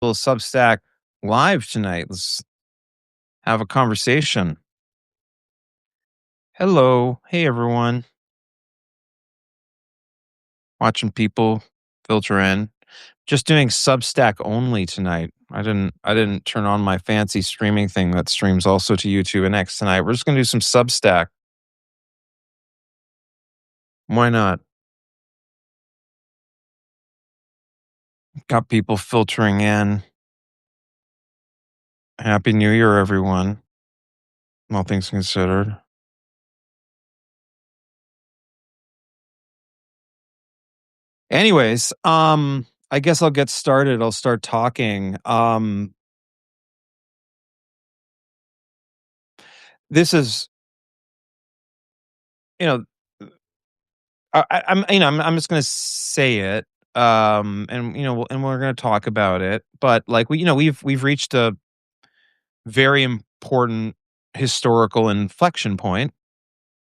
little Substack live tonight. Let's have a conversation. Hello. Hey everyone. Watching people filter in. Just doing Substack only tonight. I didn't turn on my fancy streaming thing that streams also to YouTube and X tonight. We're just gonna do some Substack. Why not? Got people filtering in. Happy New Year, everyone. All things considered. Anyways, I guess I'll get started. I'll start talking. This is, you know, I'm just gonna say it, and and we're gonna talk about it. But like we've reached a very important historical inflection point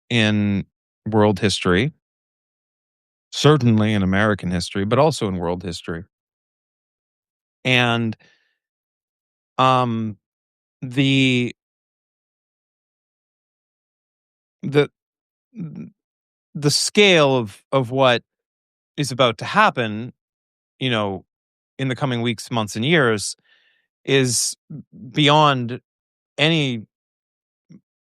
in world history, certainly in American history, but also in world history. And um, the the the scale of what is about to happen, you know, in the coming weeks, months, and years is beyond any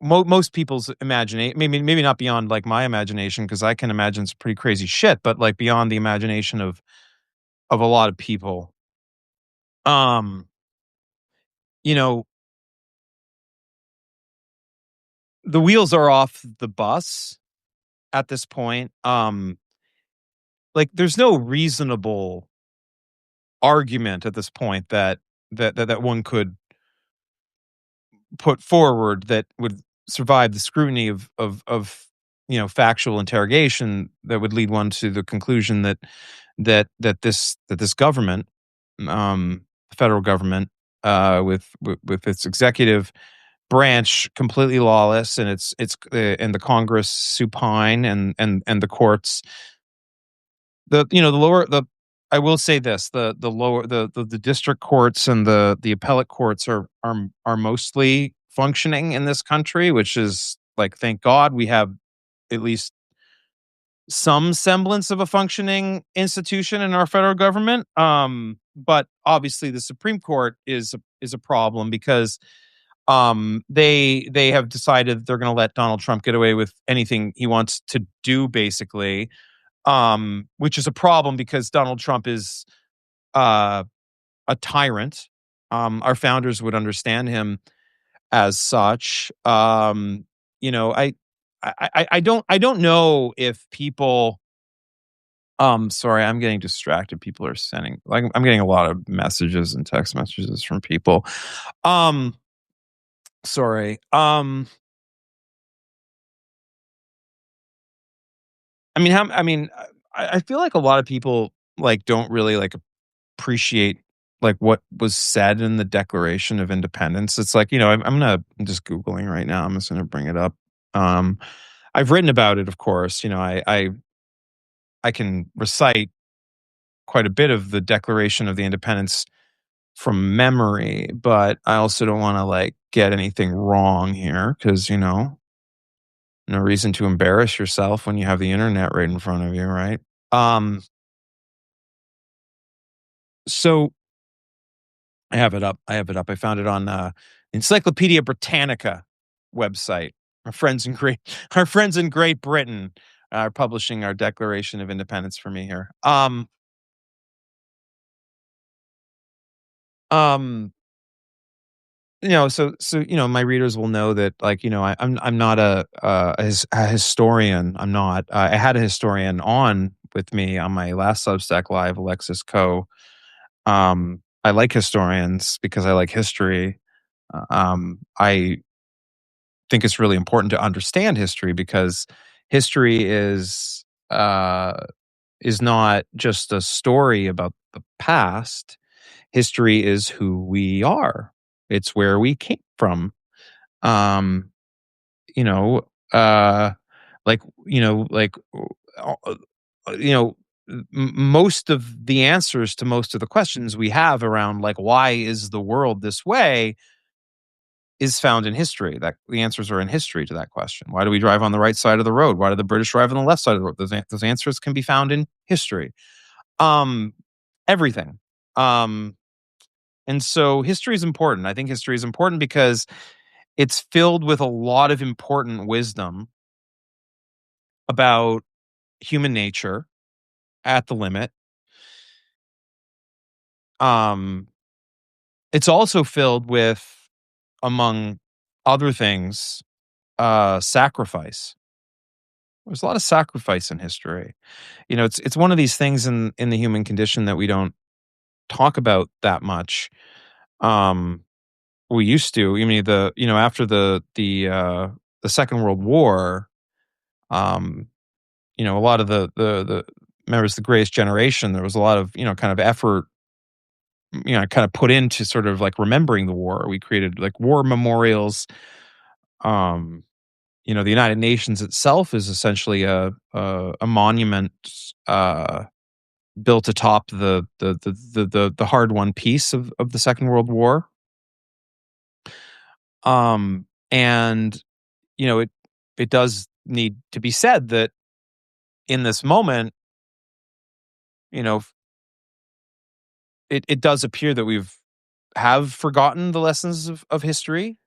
most people's imagination. Maybe not beyond like my imagination because I can imagine some pretty crazy shit, but like beyond the imagination of a lot of people. Um, you know, the wheels are off the bus at this point. Like there's no reasonable argument at this point that one could put forward that would survive the scrutiny of factual interrogation that would lead one to the conclusion that this government, the federal government, with its executive branch completely lawless, and and the Congress supine, and the courts, the lower the I will say this, the lower the district courts and the appellate courts are mostly functioning in this country, which is like, thank God we have at least some semblance of a functioning institution in our federal government. But obviously the Supreme Court is a problem because they have decided they're going to let Donald Trump get away with anything he wants to do, basically, which is a problem because Donald Trump is uh, a tyrant. Our founders would understand him as such. I don't know if people. Sorry, I'm getting distracted. People are sending, like, I'm getting a lot of messages and text messages from people. Um, sorry. I feel like a lot of people like don't really like appreciate like what was said in the Declaration of Independence. It's like, I'm just Googling right now. I'm just gonna bring it up. Um, I've written about it, of course. I can recite quite a bit of the Declaration of the Independence from memory, but I also don't want to like get anything wrong here because no reason to embarrass yourself when you have the internet right in front of you, right? Um, so I have it up. I have it up. I found it on Encyclopedia Britannica website. Our friends in Great our friends in Great Britain are publishing our Declaration of Independence for me here. Um, my readers will know that, like, I'm not a historian. I'm not. I had a historian on with me on my last Substack live, Alexis Coe. I like historians because I like history. I think it's really important to understand history because history is not just a story about the past. History is who we are. It's where we came from. Um, you know, uh, like, like, uh, you know, most of the answers to most of the questions we have around, like, why is the world this way, is found in history. That the answers are in history to that question. Why do we drive on the right side of the road? Why do the British drive on the left side of the road? Those answers can be found in history. Um, Everything. Um, and so history is important. I think history is important because it's filled with a lot of important wisdom about human nature at the limit. Um, it's also filled with, among other things, sacrifice. There's a lot of sacrifice in history. You know, it's one of these things in the human condition that we don't talk about that much. Um, we used to. I mean, after the Second World War, um, a lot of the members of the Greatest Generation, there was a lot of kind of effort, kind of put into sort of like remembering the war. We created like war memorials. Um, the United Nations itself is essentially a monument. Built atop the hard won peace of the Second World War. And it does need to be said that in this moment, you know, it does appear that we've have forgotten the lessons of history.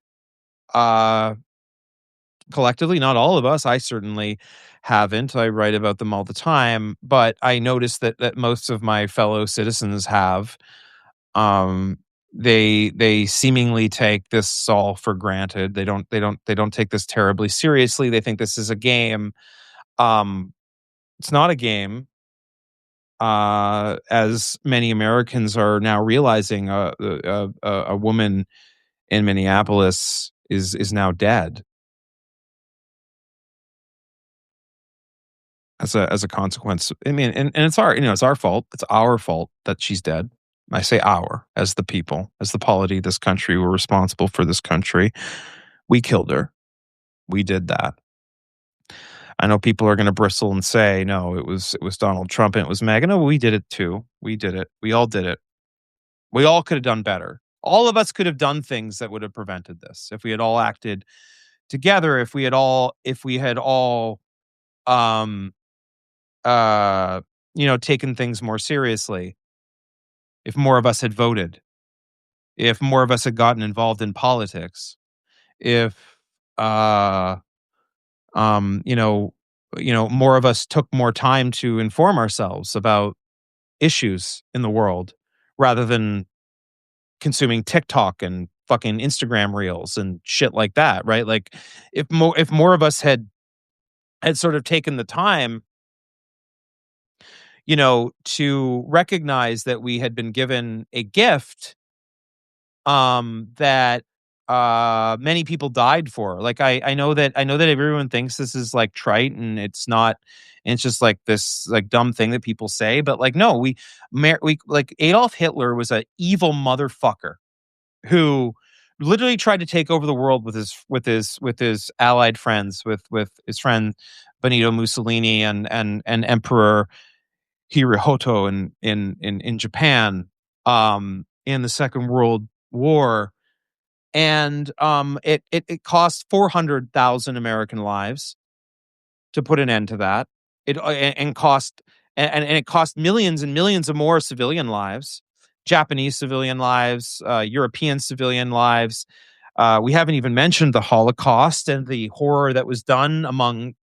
Uh Collectively, not all of us. I certainly haven't. I write about them all the time, but I notice that most of my fellow citizens have. Um, they seemingly take this all for granted. They don't take this terribly seriously. They think this is a game. It's not a game. As many Americans are now realizing, a woman in Minneapolis is now dead as a consequence. I mean, and it's our fault. It's our fault that she's dead. I say our, as the people, as the polity of this country. We're responsible for this country. We killed her. We did that. I know people are going to bristle and say, no, it was Donald Trump and it was MAGA. No, we did it too. We did it. We all did it. We all could have done better. All of us could have done things that would have prevented this if we had all acted together. If we had all, um, uh, taken things more seriously. If more of us had voted, if more of us had gotten involved in politics, if uh you know more of us took more time to inform ourselves about issues in the world rather than consuming TikTok and fucking Instagram reels and shit like that, right? Like if more of us had sort of taken the time, to recognize that we had been given a gift, that many people died for. Like I know that everyone thinks this is like trite and it's not, and it's just like this like dumb thing that people say, but like no, we like Adolf Hitler was a evil motherfucker who literally tried to take over the world with his allied friends, with his friend Benito Mussolini and Emperor Hirohito in Japan, in the Second World War. And it cost 400,000 American lives to put an end to that. And it cost millions and millions of more civilian lives, Japanese civilian lives, European civilian lives. We haven't even mentioned the Holocaust and the horror that was done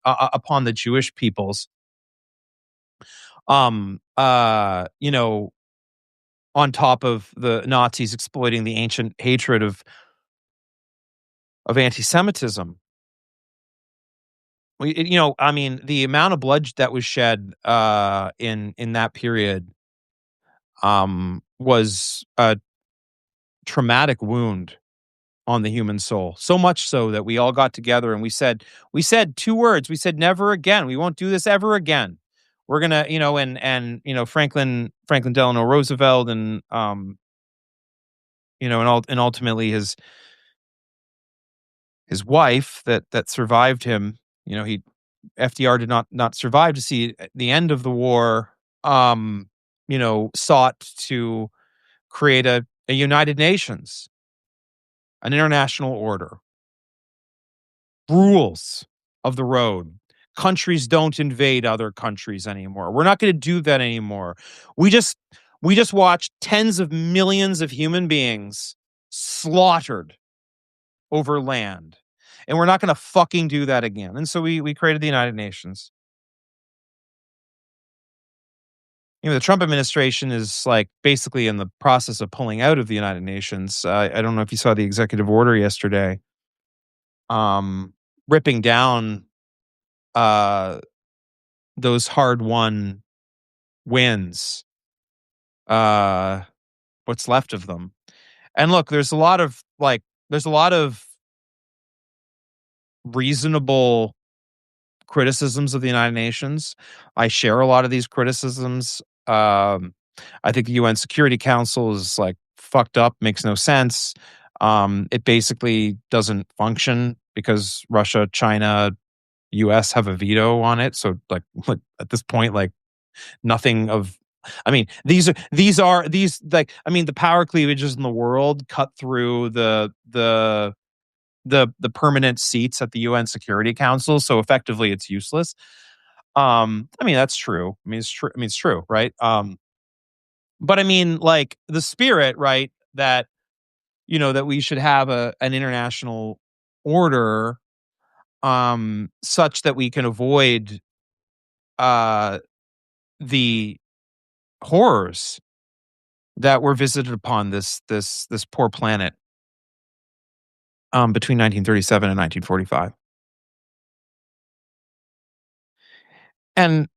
upon the Jewish peoples. Um, uh, you know, on top of the Nazis exploiting the ancient hatred of anti-Semitism. I mean, the amount of blood that was shed in that period was a traumatic wound on the human soul. So much so that we all got together and we said two words. We said never again. We won't do this ever again. We're gonna, and Franklin Delano Roosevelt and and ultimately his wife that survived him. He FDR did not survive to see the end of the war. um, sought to create a United Nations, an international order, rules of the road. Countries don't invade other countries anymore. We're not going to do that anymore. We just we just watched tens of millions of human beings slaughtered over land. And we're not going to fucking do that again. And so we created the United Nations. The Trump administration is like basically in the process of pulling out of the United Nations. I don't know if you saw the executive order yesterday, um, ripping down uh, those hard won wins, uh, what's left of them. And look, there's a lot of reasonable criticisms of the United Nations. I share a lot of these criticisms. I think the UN Security Council is like fucked up, makes no sense. It basically doesn't function because Russia, China, US have a veto on it. So like at this point, like nothing of I mean, these like I mean the power cleavages in the world cut through the permanent seats at the UN Security Council, so effectively it's useless. I mean that's true. I mean it's true. I mean it's true, right? But I mean like the spirit, right? That that we should have an international order, such that we can avoid uh the horrors that were visited upon this poor planet between 1937 and 1945. And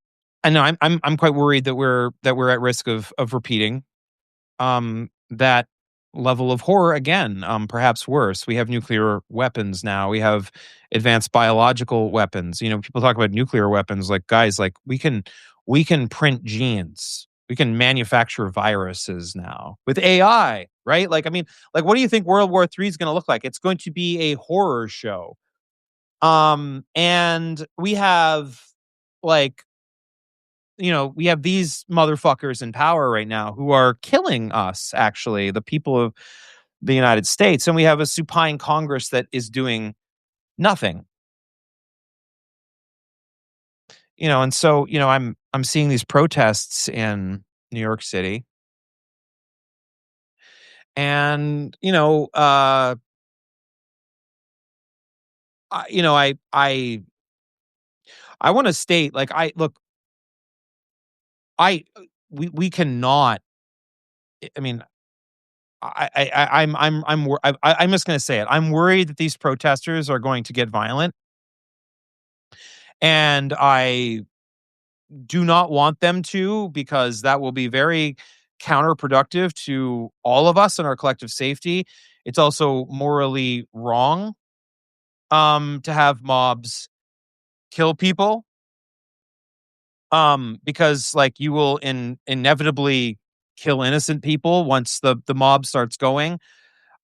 I know I'm quite worried that we're at risk of repeating that level of horror again, perhaps worse. We have nuclear weapons now. We have advanced biological weapons. People talk about nuclear weapons like guys like we can print genes. We can manufacture viruses now with AI, right? Like I mean, like what do you think World War III is going to look like? It's going to be a horror show. And we have like we have these motherfuckers in power right now who are killing us, actually, the people of the United States. And we have a supine Congress that is doing nothing. And so, I'm seeing these protests in New York City. And, I want to state like I look, I we cannot I mean, I'm just going to say it. I'm worried that these protesters are going to get violent, and I do not want them to because that will be very counterproductive to all of us and our collective safety. It's also morally wrong to have mobs kill people because like you will inevitably kill innocent people once the mob starts going.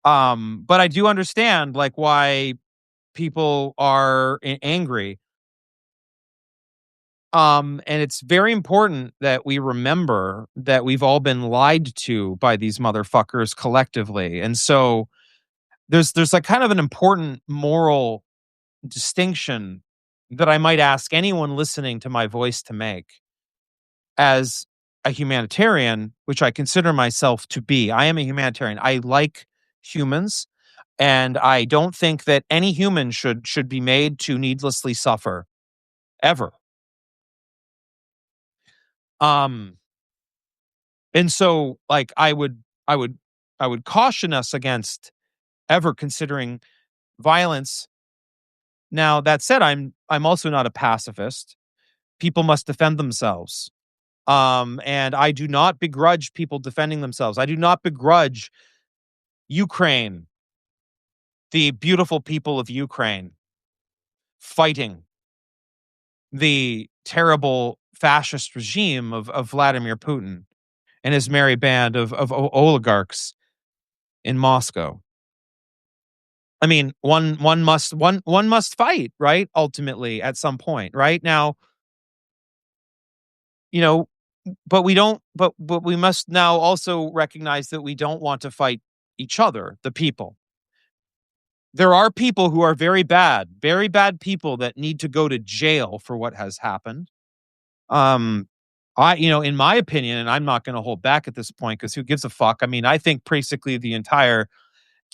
But I do understand like why people are angry. And it's very important that we remember that we've all been lied to by these motherfuckers collectively. And so there's like kind of an important moral distinction that I might ask anyone listening to my voice to make as a humanitarian, which I consider myself to be. I am a humanitarian. I like humans, and I don't think that any human should be made to needlessly suffer ever. Um and so like I would caution us against ever considering violence. Now that said, I'm also not a pacifist. People must defend themselves. And I do not begrudge people defending themselves. I do not begrudge Ukraine, the beautiful people of Ukraine, fighting the terrible fascist regime of Vladimir Putin and his merry band of oligarchs in Moscow. I mean, one must fight, right? Ultimately, at some point, right? Now, you know, but we don't but we must now also recognize that we don't want to fight each other, the people. There are people who are very bad people that need to go to jail for what has happened. Um, in my opinion, and I'm not going to hold back at this point because who gives a fuck? I mean, I think basically the entire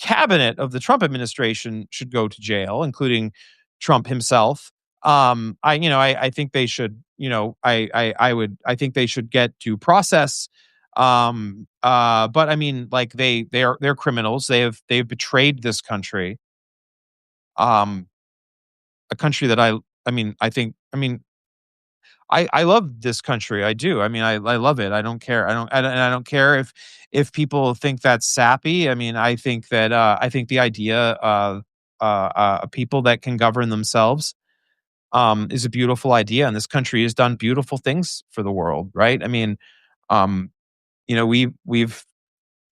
cabinet of the Trump administration should go to jail, including Trump himself. I think they should, I think they should get due process. But I mean, like they're criminals. They've betrayed this country. Um, a country that I mean, I love this country. I do. I mean, I love it. I don't care. I don't care if people think that's sappy. I mean, I think the idea of people that can govern themselves is a beautiful idea, and this country has done beautiful things for the world, right? I mean, um, we've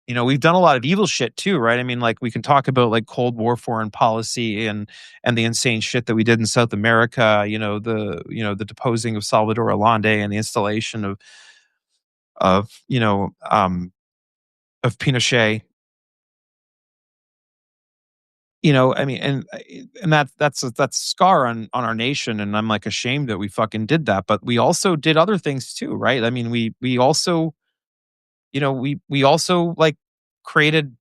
done a lot of evil shit too, right? I mean, like we can talk about like Cold War foreign policy and the insane shit that we did in South America. The deposing of Salvador Allende and the installation of you know of Pinochet. I mean, and that's a scar on our nation, and I'm like ashamed that we fucking did that. But we also did other things too, right? I mean, we also we also like created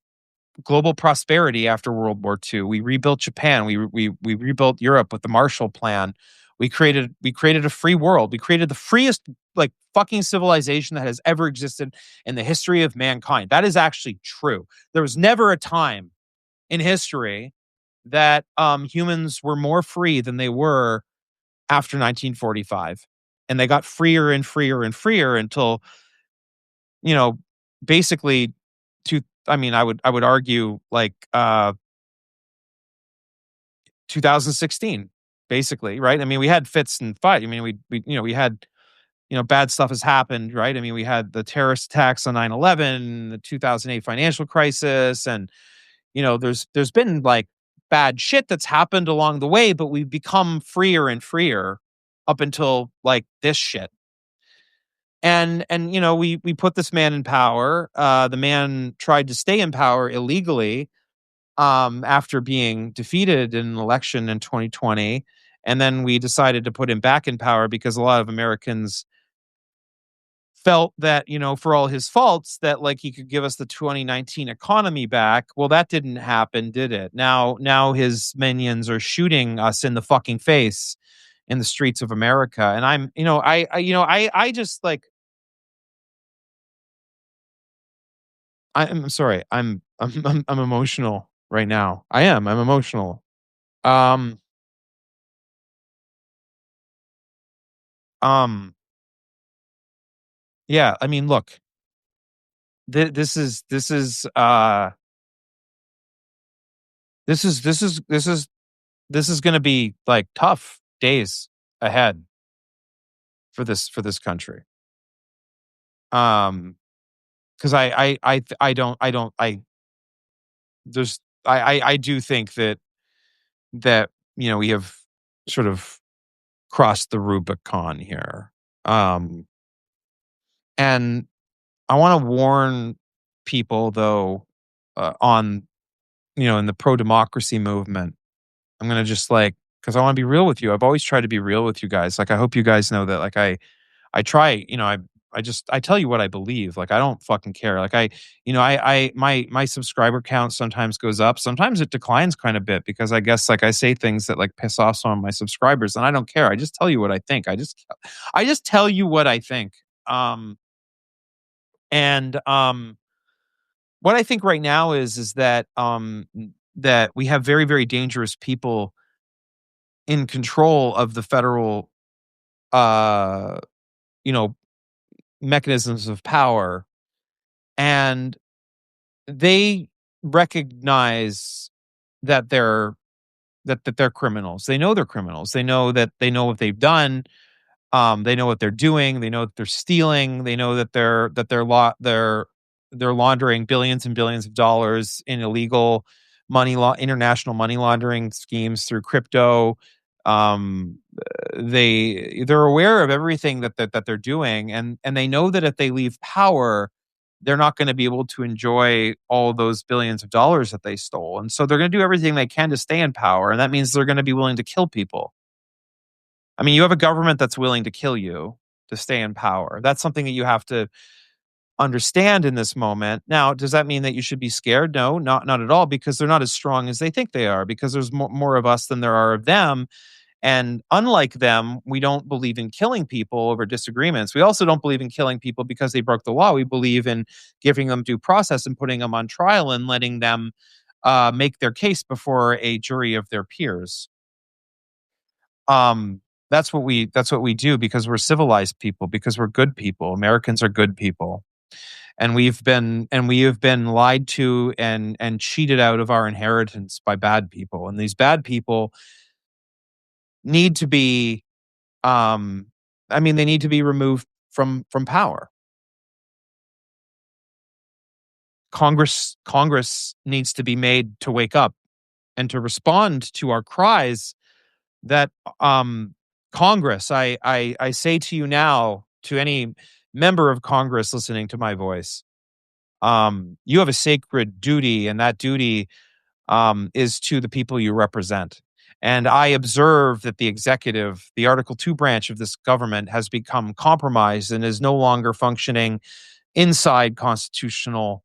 global prosperity after World War II. We rebuilt Japan. We rebuilt Europe with the Marshall Plan. We created a free world. We created the freest like fucking civilization that has ever existed in the history of mankind. That is actually true. There was never a time in history that humans were more free than they were after 1945. And they got freer and freer and freer until, you know, basically to I would argue like 2016 basically, right? I mean, we had fits and fight. I mean, we had bad stuff has happened, right? I mean, we had the terrorist attacks on 9/11, the 2008 financial crisis, and there's been like bad shit that's happened along the way, but we've become freer and freer up until like this shit. And we put this man in power. The man tried to stay in power illegally after being defeated in an election in 2020. And then we decided to put him back in power because a lot of Americans felt that, for all his faults, that like he could give us the 2019 economy back. Well, that didn't happen, did it? Now his minions are shooting us in the fucking face in the streets of America. And I just like, I'm sorry. I'm emotional right now. I'm emotional. Um, um, yeah, I mean, look, this is going to be like tough days ahead for this country. Um, because I there's I do think that we have sort of crossed the Rubicon here. Um, and I want to warn people though, on in the pro democracy movement. I'm gonna just like because I want to be real with you. I've always tried to be real with you guys. Like I hope you guys know that. Like I try. I tell you what I believe. Like I don't fucking care. Like my subscriber count sometimes goes up. Sometimes it declines kind of bit because I guess like I say things that like piss off some of my subscribers, and I don't care. I just tell you what I think. I just tell you what I think. And what I think right now is that we have very, very dangerous people in control of the federal uh you know mechanisms of power, and they recognize that they're criminals. They know they're criminals. They know what they've done. They know what they're doing. They know that they're stealing. They know that they're laundering billions and billions of dollars in illegal international money laundering schemes through crypto. they're aware of everything that they're doing, and they know that if they leave power, they're not going to be able to enjoy all those billions of dollars that they stole, and so they're going to do everything they can to stay in power, and that means they're going to be willing to kill people. I mean, you have a government that's willing to kill you to stay in power. That's something that you have to understand in this moment. Now, does that mean that you should be scared? No, not at all, because they're not as strong as they think they are, because there's more of us than there are of them. And unlike them, we don't believe in killing people over disagreements. We also don't believe in killing people because they broke the law. We believe in giving them due process and putting them on trial and letting them make their case before a jury of their peers. Um, that's what we do, because we're civilized people, because we're good people. Americans are good people, and we have been lied to and cheated out of our inheritance by bad people, and these bad people need to be um they need to be removed from power. Congress needs to be made to wake up and to respond to our cries that um Congress, I say to you now, to any member of Congress listening to my voice, you have a sacred duty, and that duty is to the people you represent. And I observe that the executive, the Article 2 branch of this government, has become compromised and is no longer functioning inside constitutional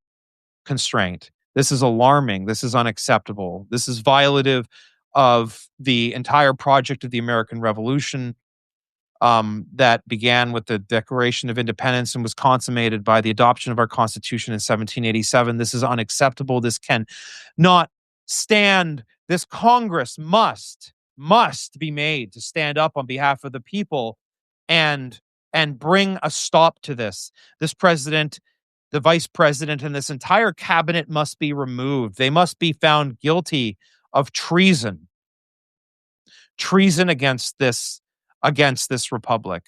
constraint. This is alarming. This is unacceptable. This is violative of the entire project of the American Revolution, that began with the Declaration of Independence and was consummated by the adoption of our Constitution in 1787. This is unacceptable. This can not stand. This Congress must be made to stand up on behalf of the people and bring a stop to this. This president, the vice president, and this entire cabinet must be removed. They must be found guilty of treason against this republic,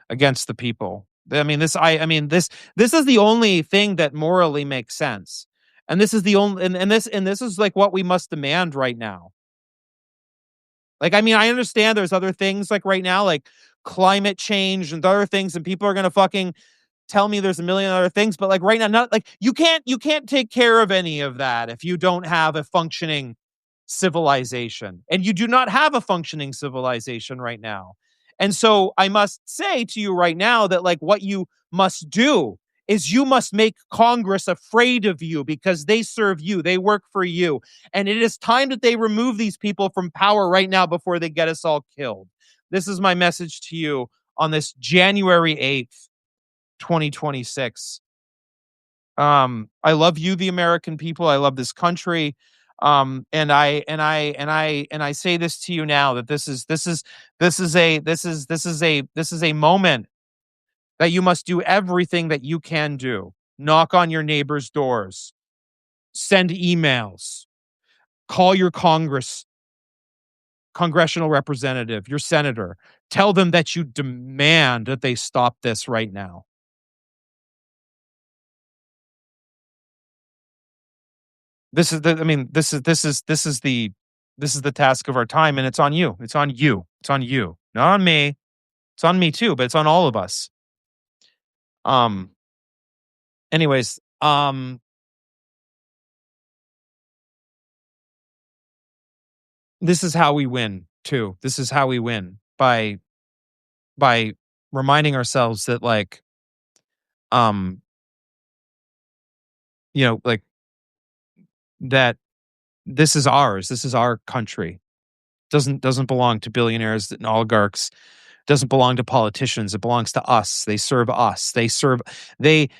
against the people. This is the only thing that morally makes sense. And this is the only and this is like what we must demand right now. Like, I mean, I understand there's other things like right now, like climate change and other things, and people are gonna fucking tell me there's a million other things, but like right now, not like you can't take care of any of that if you don't have a functioning civilization. And you do not have a functioning civilization right now. And so I must say to you right now that like what you must do is you must make Congress afraid of you, because they serve you, they work for you. And it is time that they remove these people from power right now before they get us all killed. This is my message to you on this January 8th, 2026. I love you, the American people. I love this country. And I say this to you now, that this is a moment that you must do everything that you can do. Knock on your neighbors' doors, send emails, call your congressional representative, your senator, tell them that you demand that they stop this right now. This is the task of our time, and it's on you. It's on you. It's on you. Not on me. It's on me too, but it's on all of us. Um anyways, this is how we win too. This is how we win, by reminding ourselves that like um like that this is ours. This is our country. Doesn't belong to billionaires and oligarchs. Doesn't belong to politicians. It belongs to us. They serve us. We could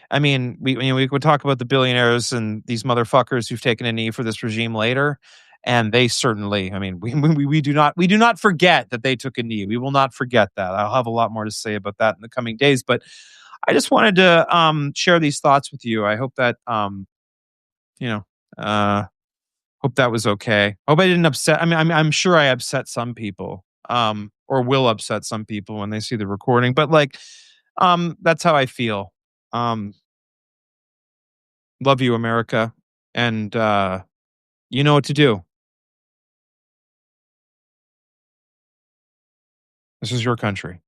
talk about the billionaires and these motherfuckers who've taken a knee for this regime later. And they certainly, we do not forget that they took a knee. We will not forget that. I'll have a lot more to say about that in the coming days. But I just wanted to share these thoughts with you. I hope that you know, uh hope that was okay. Hope I didn't upset. I'm sure I upset some people, or will upset some people when they see the recording. But like, that's how I feel. Um, love you, America, and you know what to do. This is your country.